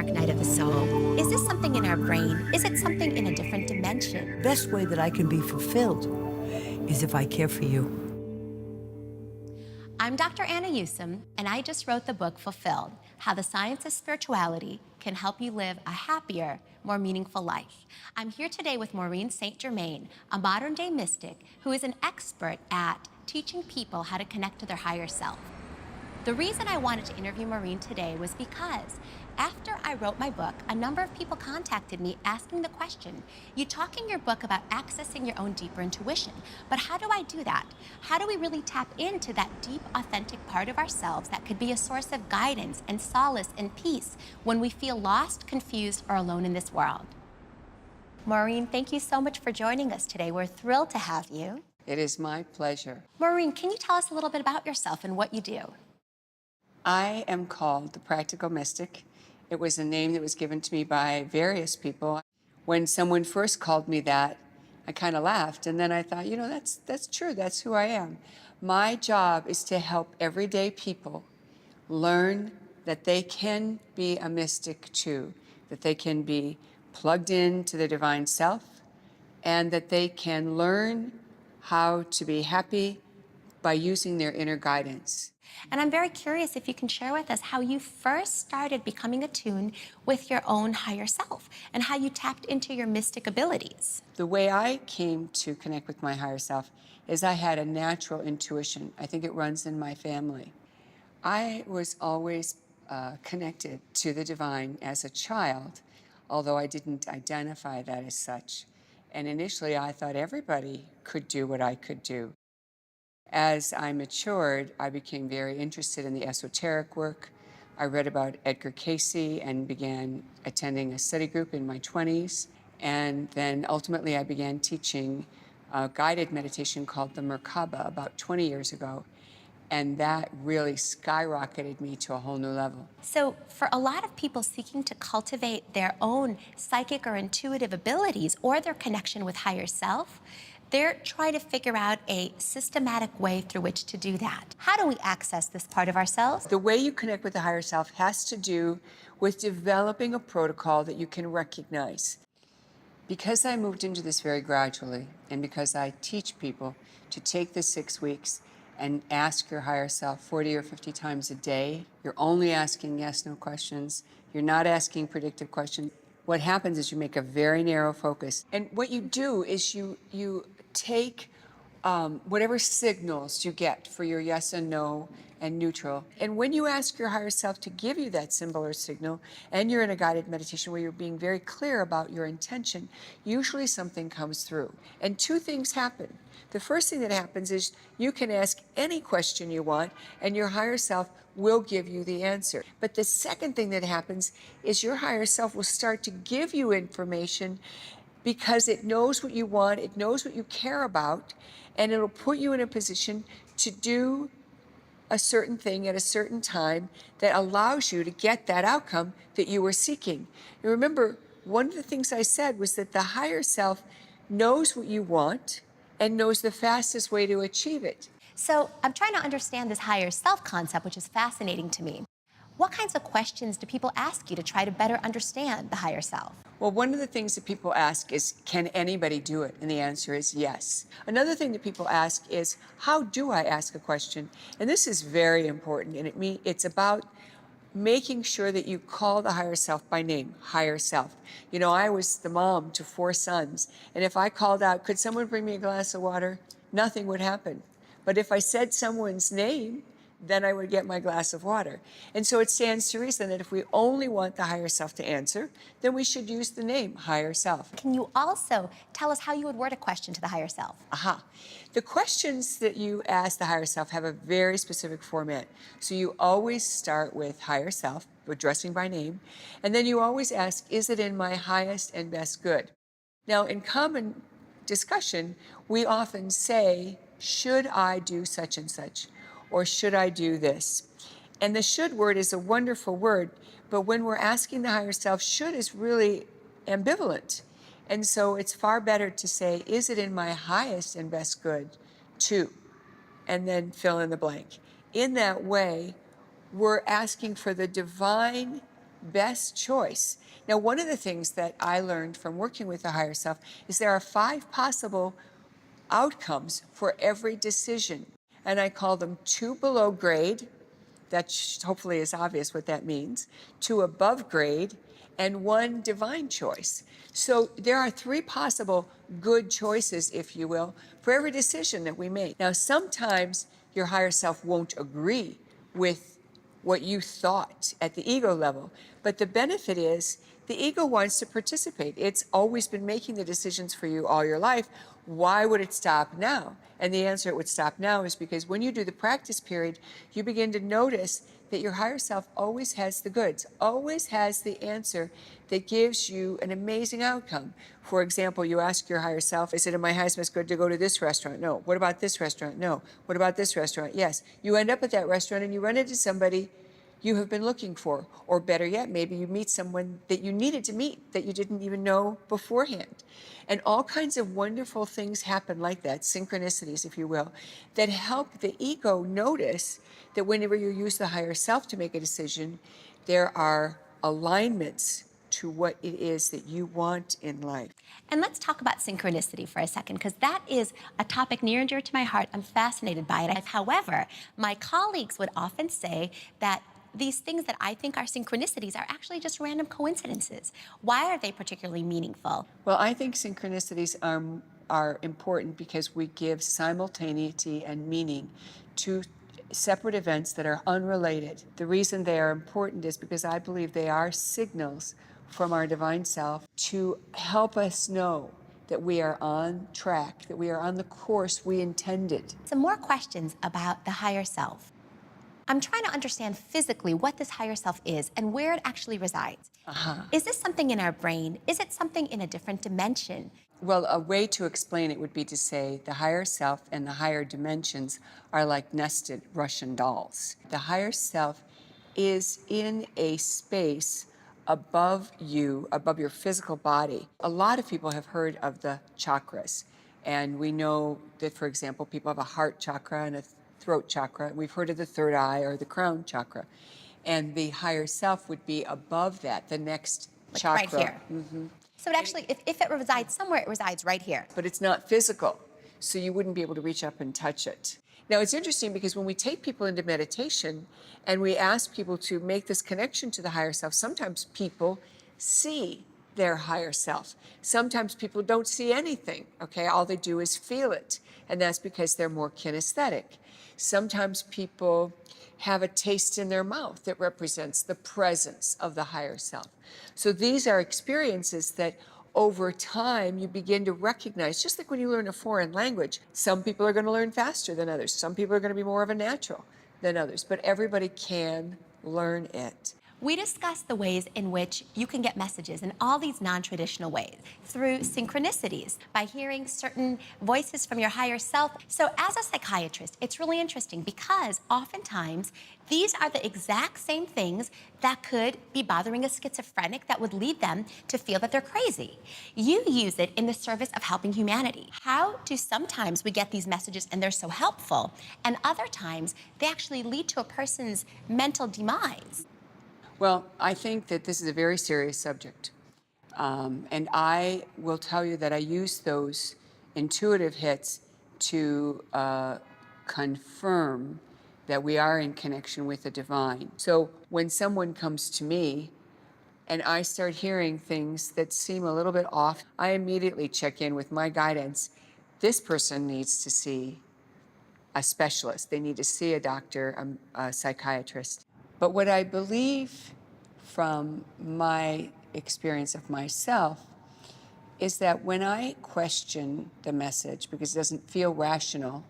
dark night of the soul? Is this something in our brain? Is it something in a different dimension? Best way that I can be fulfilled is if I care for you. I'm Dr. Anna Yusim, and I just wrote the book Fulfilled: How the Science of Spirituality Can Help You Live a Happier, More Meaningful Life. I'm here today with Maureen St Germain, a modern-day mystic who is an expert at teaching people how to connect to their higher self. The reason I wanted to interview Maureen today was because after I wrote my book, a number of people contacted me asking the question, you talk in your book about accessing your own deeper intuition, but how do I do that? How do we really tap into that deep, authentic part of ourselves that could be a source of guidance and solace and peace when we feel lost, confused, or alone in this world? Maureen, thank you so much for joining us today. We're thrilled to have you. It is my pleasure. Maureen, can you tell us a little bit about yourself and what you do? I am called the Practical Mystic. It was a name that was given to me by various people. When someone first called me that, I kind of laughed, and then I thought, you know, that's true, that's who I am. My job is to help everyday people learn that they can be a mystic too, that they can be plugged into the divine self, and that they can learn how to be happy by using their inner guidance. And I'm very curious if you can share with us how you first started becoming attuned with your own higher self and how you tapped into your mystic abilities. The way I came to connect with my higher self is I had a natural intuition. I think it runs in my family. I was always connected to the divine as a child, although I didn't identify that as such. And initially I thought everybody could do what I could do. As I matured, I became very interested in the esoteric work. I read about Edgar Cayce and began attending a study group in my 20s. And then ultimately I began teaching a guided meditation called the Merkaba about 20 years ago. And that really skyrocketed me to a whole new level. So for a lot of people seeking to cultivate their own psychic or intuitive abilities or their connection with higher self, they're trying to figure out a systematic way through which to do that. How do we access this part of ourselves? The way you connect with the higher self has to do with developing a protocol that you can recognize. Because I moved into this very gradually, and because I teach people to take the 6 weeks and ask your higher self 40 or 50 times a day, you're only asking yes, no questions. You're not asking predictive questions. What happens is you make a very narrow focus. And what you do is you take whatever signals you get for your yes and no and neutral. And when you ask your higher self to give you that symbol or signal, and you're in a guided meditation where you're being very clear about your intention, usually something comes through. And two things happen. The first thing that happens is you can ask any question you want, and your higher self will give you the answer. But the second thing that happens is your higher self will start to give you information because it knows what you want, it knows what you care about, and it'll put you in a position to do a certain thing at a certain time that allows you to get that outcome that you were seeking. And remember, one of the things I said was that the higher self knows what you want and knows the fastest way to achieve it. So I'm trying to understand this higher self concept, which is fascinating to me. What kinds of questions do people ask you to try to better understand the higher self? Well, one of the things that people ask is, can anybody do it? And the answer is yes. Another thing that people ask is, how do I ask a question? And this is very important, and it's about making sure that you call the higher self by name, higher self. You know, I was the mom to 4 sons, and if I called out, could someone bring me a glass of water? Nothing would happen. But if I said someone's name, then I would get my glass of water. And so it stands to reason that if we only want the higher self to answer, then we should use the name higher self. Can you also tell us how you would word a question to the higher self? Aha. The questions that you ask the higher self have a very specific format. So you always start with higher self, addressing by name, and then you always ask, is it in my highest and best good? Now, in common discussion, we often say, should I do such and such? Or should I do this? And the should word is a wonderful word, but when we're asking the higher self, should is really ambivalent. And so it's far better to say, is it in my highest and best good to? And then fill in the blank. In that way, we're asking for the divine best choice. Now, one of the things that I learned from working with the higher self is there are 5 possible outcomes for every decision. And I call them 2 below grade. That hopefully is obvious what that means. 2 above grade, and 1 divine choice. So there are 3 possible good choices, if you will, for every decision that we make. Now, sometimes your higher self won't agree with what you thought at the ego level, but the benefit is the ego wants to participate. It's always been making the decisions for you all your life. Why would it stop now? And the answer it would stop now is because when you do the practice period, you begin to notice that your higher self always has the goods, always has the answer that gives you an amazing outcome. For example, you ask your higher self, is it in my highest best good to go to this restaurant? No. What about this restaurant? No. What about this restaurant? Yes. You end up at that restaurant and you run into somebody you have been looking for. Or better yet, maybe you meet someone that you needed to meet that you didn't even know beforehand. And all kinds of wonderful things happen like that, synchronicities, if you will, that help the ego notice that whenever you use the higher self to make a decision, there are alignments to what it is that you want in life. And let's talk about synchronicity for a second, because that is a topic near and dear to my heart. I'm fascinated by it. However, my colleagues would often say that these things that I think are synchronicities are actually just random coincidences. Why are they particularly meaningful? Well, I think synchronicities are important because we give simultaneity and meaning to separate events that are unrelated. The reason they are important is because I believe they are signals from our divine self to help us know that we are on track, that we are on the course we intended. Some more questions about the higher self. I'm trying to understand physically what this higher self is and where it actually resides. Is this something in our brain? Is it something in a different dimension? Well, a way to explain it would be to say the higher self and the higher dimensions are like nested Russian dolls. The higher self is in a space above you, above your physical body. A lot of people have heard of the chakras. And we know that, for example, people have a heart chakra and a throat chakra. We've heard of the third eye or the crown chakra. And the higher self would be above that, the next Like chakra. right here. So it actually, if it resides somewhere, it resides right here. But it's not physical, so you wouldn't be able to reach up and touch it. Now, it's interesting because when we take people into meditation and we ask people to make this connection to the higher self, sometimes people see their higher self. Sometimes people don't see anything, okay? All they do is feel it, and that's because they're more kinesthetic. Sometimes people have a taste in their mouth that represents the presence of the higher self. So these are experiences that over time you begin to recognize, just like when you learn a foreign language. Some people are going to learn faster than others. Some people are going to be more of a natural than others, but everybody can learn it. We discussed the ways in which you can get messages in all these non-traditional ways through synchronicities, by hearing certain voices from your higher self. So as a psychiatrist, it's really interesting because oftentimes these are the exact same things that could be bothering a schizophrenic that would lead them to feel that they're crazy. You use it in the service of helping humanity. How do sometimes we get these messages and they're so helpful, and other times they actually lead to a person's mental demise? Well, I think that this is a very serious subject. And I will tell you that I use those intuitive hits to confirm that we are in connection with the divine. So when someone comes to me and I start hearing things that seem a little bit off, I immediately check in with my guidance. This person needs to see a specialist. They need to see a doctor, a psychiatrist. But what I believe from my experience of myself is that when I question the message because it doesn't feel rational,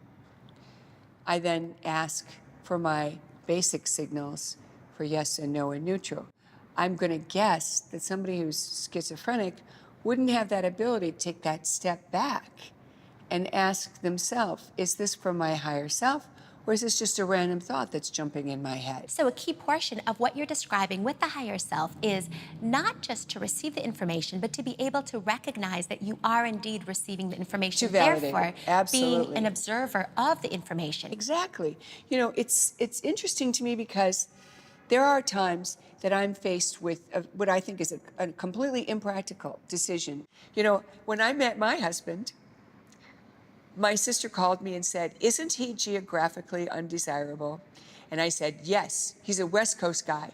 I then ask for my basic signals for yes and no and neutral. I'm going to guess that somebody who's schizophrenic wouldn't have that ability to take that step back and ask themselves, is this from my higher self, or is this just a random thought that's jumping in my head? So a key portion of what you're describing with the higher self is not just to receive the information, but to be able to recognize that you are indeed receiving the information. To validate Therefore, it. Absolutely. being an observer of the information. Exactly. You know, it's interesting to me because There are times that I'm faced with what I think is a completely impractical decision. You know, when I met my husband, my sister called me and said, "Isn't he geographically undesirable?" And I said, "Yes, he's a West Coast guy."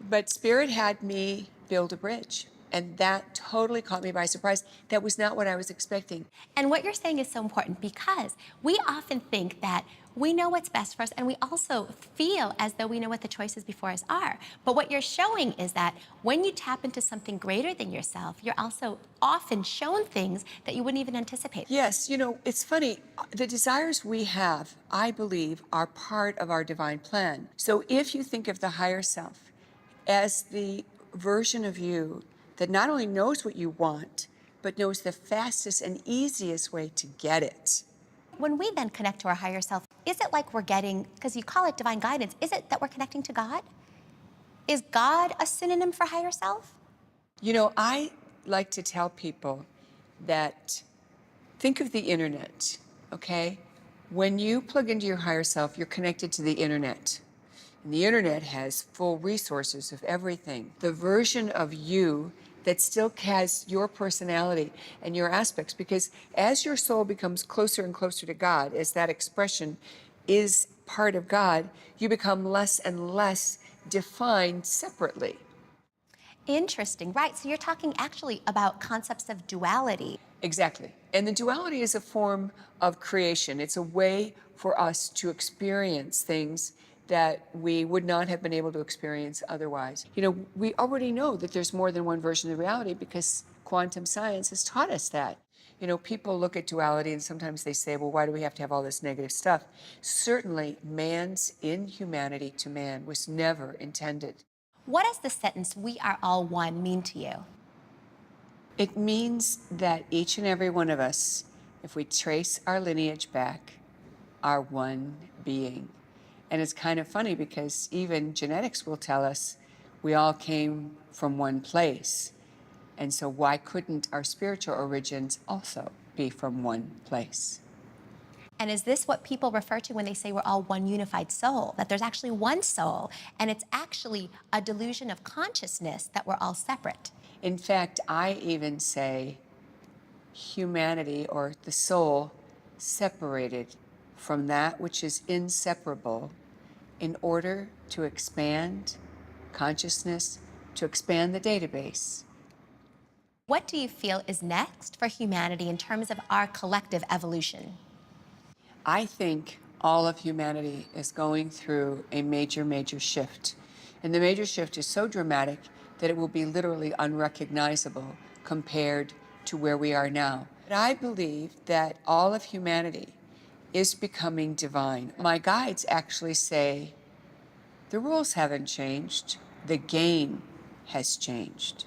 But Spirit had me build a bridge, and that totally caught me by surprise. That was not what I was expecting. And what you're saying is so important because we often think that we know what's best for us, and we also feel as though we know what the choices before us are. But what you're showing is that when you tap into something greater than yourself, you're also often shown things that you wouldn't even anticipate. Yes, you know, it's funny. The desires we have, I believe, are part of our divine plan. So if you think of the higher self as the version of you that not only knows what you want, but knows the fastest and easiest way to get it. When we then connect to our higher self, is it like we're getting, because you call it divine guidance, is it that we're connecting to God? Is God a synonym for higher self? You know, I like to tell people that think of the internet, okay? When you plug into your higher self, you're connected to the internet. And the internet has full resources of everything. The version of you that still has your personality and your aspects, because as your soul becomes closer and closer to God, as that expression is part of God, you become less and less defined separately. Interesting, right? So you're talking actually about concepts of duality. Exactly. And the duality is a form of creation. It's a way for us to experience things that we would not have been able to experience otherwise. You know, we already know that there's more than one version of reality because quantum science has taught us that. You know, people look at duality and sometimes they say, well, why do we have to have all this negative stuff? Certainly, man's inhumanity to man was never intended. What does the sentence, "we are all one," mean to you? It means that each and every one of us, if we trace our lineage back, are one being. And it's kind of funny because even genetics will tell us we all came from one place. And so why couldn't our spiritual origins also be from one place? And is this what people refer to when they say we're all one unified soul? That there's actually one soul, and it's actually a delusion of consciousness that we're all separate? In fact, I even say humanity or the soul separated from that which is inseparable in order to expand consciousness, to expand the database. What do you feel is next for humanity in terms of our collective evolution? I think all of humanity is going through a major, major shift. And the major shift is so dramatic that it will be literally unrecognizable compared to where we are now. But I believe that all of humanity is becoming divine. My guides actually say the rules haven't changed, the game has changed.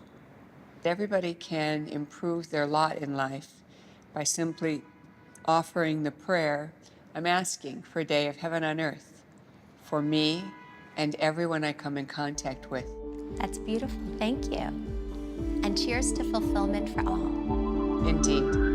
Everybody can improve their lot in life by simply offering the prayer, I'm asking for a day of heaven on earth for me and everyone I come in contact with. That's beautiful. Thank you. And cheers to fulfillment for all. Indeed.